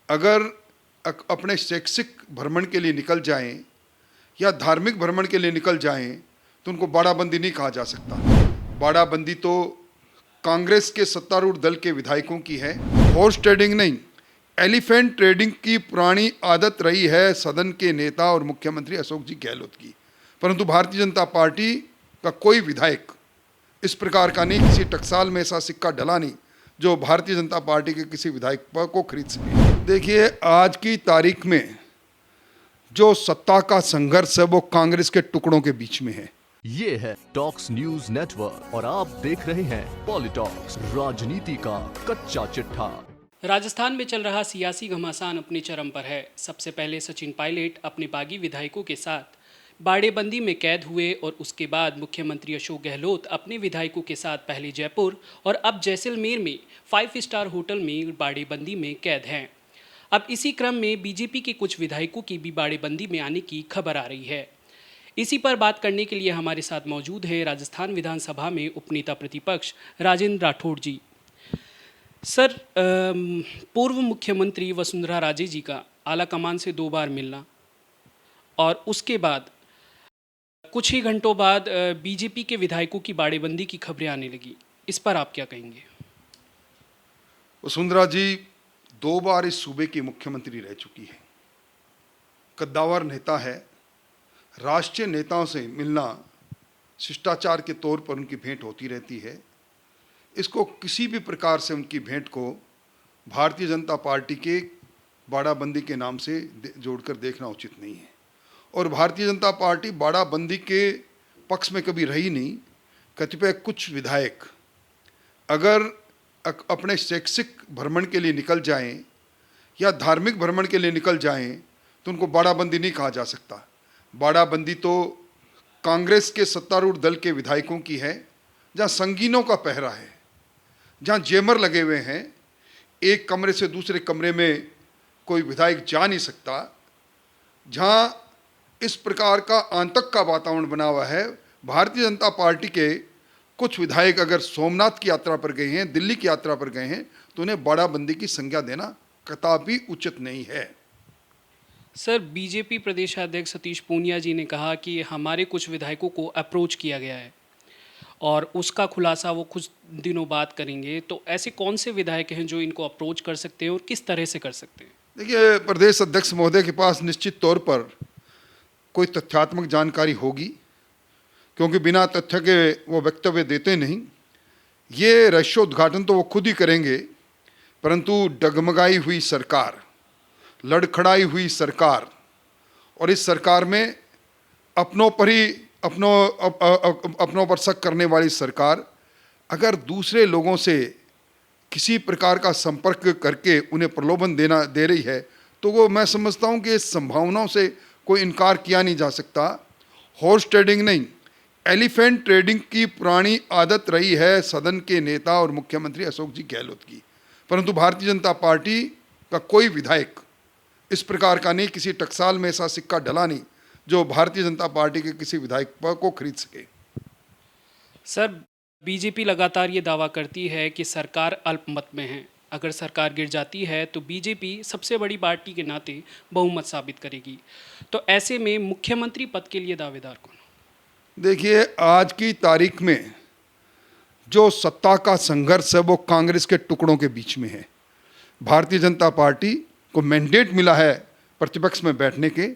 अगर अपने शैक्षिक भ्रमण के लिए निकल जाएं या धार्मिक भ्रमण के लिए निकल जाएं तो उनको बाड़ाबंदी नहीं कहा जा सकता। बाड़ाबंदी तो कांग्रेस के सत्तारूढ़ दल के विधायकों की है। हॉर्स ट्रेडिंग नहीं, एलिफेंट ट्रेडिंग की पुरानी आदत रही है सदन के नेता और मुख्यमंत्री अशोक जी गहलोत की। परंतु भारतीय जनता पार्टी का कोई विधायक इस प्रकार का नहीं, किसी टकसाल में ऐसा सिक्का डला नहीं जो भारतीय जनता पार्टी के किसी विधायक को खरीद सके। देखिए, आज की तारीख में जो सत्ता का संघर्ष है वो कांग्रेस के टुकड़ों के बीच में है। ये है टॉक्स न्यूज नेटवर्क और आप देख रहे हैं पॉलिटॉक्स, राजनीति का कच्चा चिट्ठा। राजस्थान में चल रहा सियासी घमासान अपने चरम पर है। सबसे पहले सचिन पायलट अपने बागी विधायकों के साथ बाड़ेबंदी में कैद हुए और उसके बाद मुख्यमंत्री अशोक गहलोत अपने विधायकों के साथ पहले जयपुर और अब जैसलमेर में 5 स्टार होटल में बाड़ेबंदी में कैद हैं। अब इसी क्रम में बीजेपी के कुछ विधायकों की भी बाड़ेबंदी में आने की खबर आ रही है। इसी पर बात करने के लिए हमारे साथ मौजूद हैं राजस्थान विधानसभा में उपनेता प्रतिपक्ष राजेंद्र राठौड़ जी। सर, पूर्व मुख्यमंत्री वसुंधरा राजे जी का आलाकमान से 2 बार मिलना और उसके बाद कुछ ही घंटों बाद बीजेपी के विधायकों की बाड़ेबंदी की खबरें आने लगी, इस पर आप क्या कहेंगे? वसुंधरा जी 2 बार इस सूबे की मुख्यमंत्री रह चुकी है, कद्दावर नेता है। राष्ट्रीय नेताओं से मिलना शिष्टाचार के तौर पर उनकी भेंट होती रहती है। इसको किसी भी प्रकार से उनकी भेंट को भारतीय जनता पार्टी के बाड़ाबंदी के नाम से जोड़कर देखना उचित नहीं है। और भारतीय जनता पार्टी बाड़ाबंदी के पक्ष में कभी रही नहीं। कतिपय कुछ विधायक अगर अपने शैक्षिक भ्रमण के लिए निकल जाएं या धार्मिक भ्रमण के लिए निकल जाएं तो उनको बाड़ाबंदी नहीं कहा जा सकता। बाड़ाबंदी तो कांग्रेस के सत्तारूढ़ दल के विधायकों की है, जहाँ संगीनों का पहरा है, जहाँ जेमर लगे हुए हैं, एक कमरे से दूसरे कमरे में कोई विधायक जा नहीं सकता, जहाँ इस प्रकार का आतंक का वातावरण बना हुआ है। भारतीय जनता पार्टी के कुछ विधायक अगर सोमनाथ की यात्रा पर गए हैं, दिल्ली की यात्रा पर गए हैं, तो उन्हें बाड़ाबंदी की संज्ञा देना कतई उचित नहीं है। सर, बीजेपी प्रदेशाध्यक्ष सतीश पूनिया जी ने कहा कि हमारे कुछ विधायकों को अप्रोच किया गया है और उसका खुलासा वो कुछ दिनों बाद करेंगे। तो ऐसे कौन से विधायक हैं जो इनको अप्रोच कर सकते हैं और किस तरह से कर सकते हैं? देखिए, प्रदेश अध्यक्ष महोदय के पास निश्चित तौर पर कोई तथ्यात्मक जानकारी होगी, क्योंकि बिना तथ्य के वो वक्तव्य देते नहीं। ये रहस्योद्घाटन तो वो खुद ही करेंगे, परंतु डगमगाई हुई सरकार, लड़खड़ाई हुई सरकार और इस सरकार में अपनों पर शक करने वाली सरकार अगर दूसरे लोगों से किसी प्रकार का संपर्क करके उन्हें प्रलोभन दे रही है तो वो, मैं समझता हूँ कि इस संभावनाओं से कोई इनकार किया नहीं जा सकता। हॉर्स ट्रेडिंग नहीं, एलिफेंट ट्रेडिंग की पुरानी आदत रही है सदन के नेता और मुख्यमंत्री अशोक जी गहलोत की। परंतु भारतीय जनता पार्टी का कोई विधायक इस प्रकार का नहीं, किसी टकसाल में ऐसा सिक्का डला नहीं जो भारतीय जनता पार्टी के किसी विधायक को खरीद सके। सर, बीजेपी लगातार ये दावा करती है कि सरकार अल्पमत में है। अगर सरकार गिर जाती है तो बीजेपी सबसे बड़ी पार्टी के नाते बहुमत साबित करेगी। तो ऐसे में मुख्यमंत्री पद के लिए दावेदार कौन? देखिए, आज की तारीख में जो सत्ता का संघर्ष है वो कांग्रेस के टुकड़ों के बीच में है। भारतीय जनता पार्टी को मैंडेट मिला है प्रतिपक्ष में बैठने के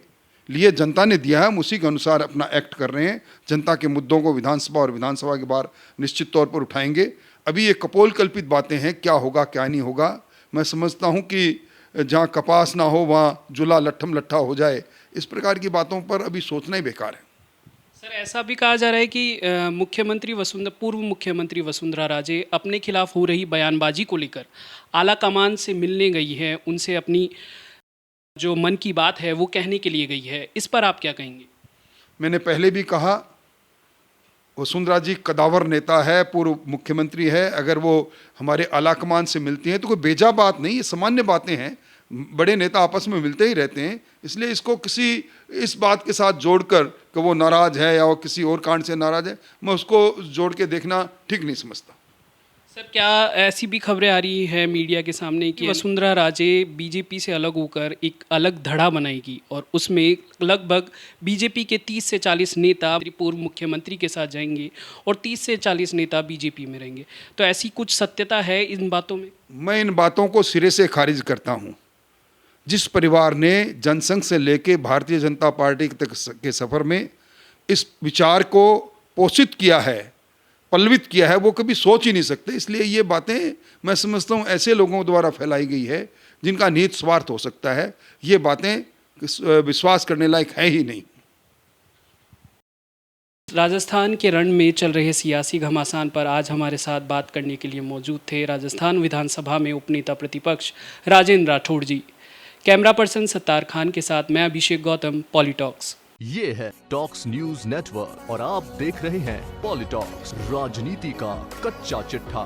लिए, जनता ने दिया है, हम उसी के अनुसार अपना एक्ट कर रहे हैं। जनता के मुद्दों को विधानसभा और विधानसभा के बाहर निश्चित तौर पर उठाएंगे। अभी ये कपोल कल्पित बातें हैं, क्या होगा क्या नहीं होगा। मैं समझता हूँ कि जहाँ कपास ना हो वहाँ जुला लट्ठम लट्ठा हो जाए, इस प्रकार की बातों पर अभी सोचना ही बेकार है। सर, ऐसा भी कहा जा रहा है कि पूर्व मुख्यमंत्री वसुंधरा राजे अपने खिलाफ हो रही बयानबाजी को लेकर आलाकमान से मिलने गई है, उनसे अपनी जो मन की बात है वो कहने के लिए गई है। इस पर आप क्या कहेंगे? मैंने पहले भी कहा, वसुंधरा जी कदावर नेता है, पूर्व मुख्यमंत्री है। अगर वो हमारे आलाकमान से मिलती हैं तो कोई बेजा बात नहीं, ये सामान्य बातें हैं। बड़े नेता आपस में मिलते ही रहते हैं, इसलिए इसको किसी इस बात के साथ जोड़कर कि वो नाराज़ है या वो किसी और कांड से नाराज़ है, मैं उसको जोड़ के देखना ठीक नहीं समझता। सर, क्या ऐसी भी खबरें आ रही हैं मीडिया के सामने कि वसुंधरा राजे बीजेपी से अलग होकर एक अलग धड़ा बनाएगी और उसमें लगभग बीजेपी के 30 से 40 नेता पूर्व मुख्यमंत्री के साथ जाएंगे और 30 से 40 नेता बीजेपी में रहेंगे, तो ऐसी कुछ सत्यता है इन बातों में? मैं इन बातों को सिरे से खारिज करता हूं। जिस परिवार ने जनसंघ से लेकर भारतीय जनता पार्टी तक के सफर में इस विचार को पोषित किया है, पल्लवित किया है, वो कभी सोच ही नहीं सकते। इसलिए ये बातें मैं समझता हूँ ऐसे लोगों द्वारा फैलाई गई है जिनका निहित स्वार्थ हो सकता है। ये बातें विश्वास करने लायक है ही नहीं। राजस्थान के रण में चल रहे सियासी घमासान पर आज हमारे साथ बात करने के लिए मौजूद थे राजस्थान विधानसभा में उपनेता प्रतिपक्ष राजेंद्र राठौड़ जी। कैमरा पर्सन सत्तार खान के साथ मैं अभिषेक गौतम, पॉलिटॉक्स। ये है टॉक्स न्यूज नेटवर्क और आप देख रहे हैं पॉलिटॉक्स, राजनीति का कच्चा चिट्ठा।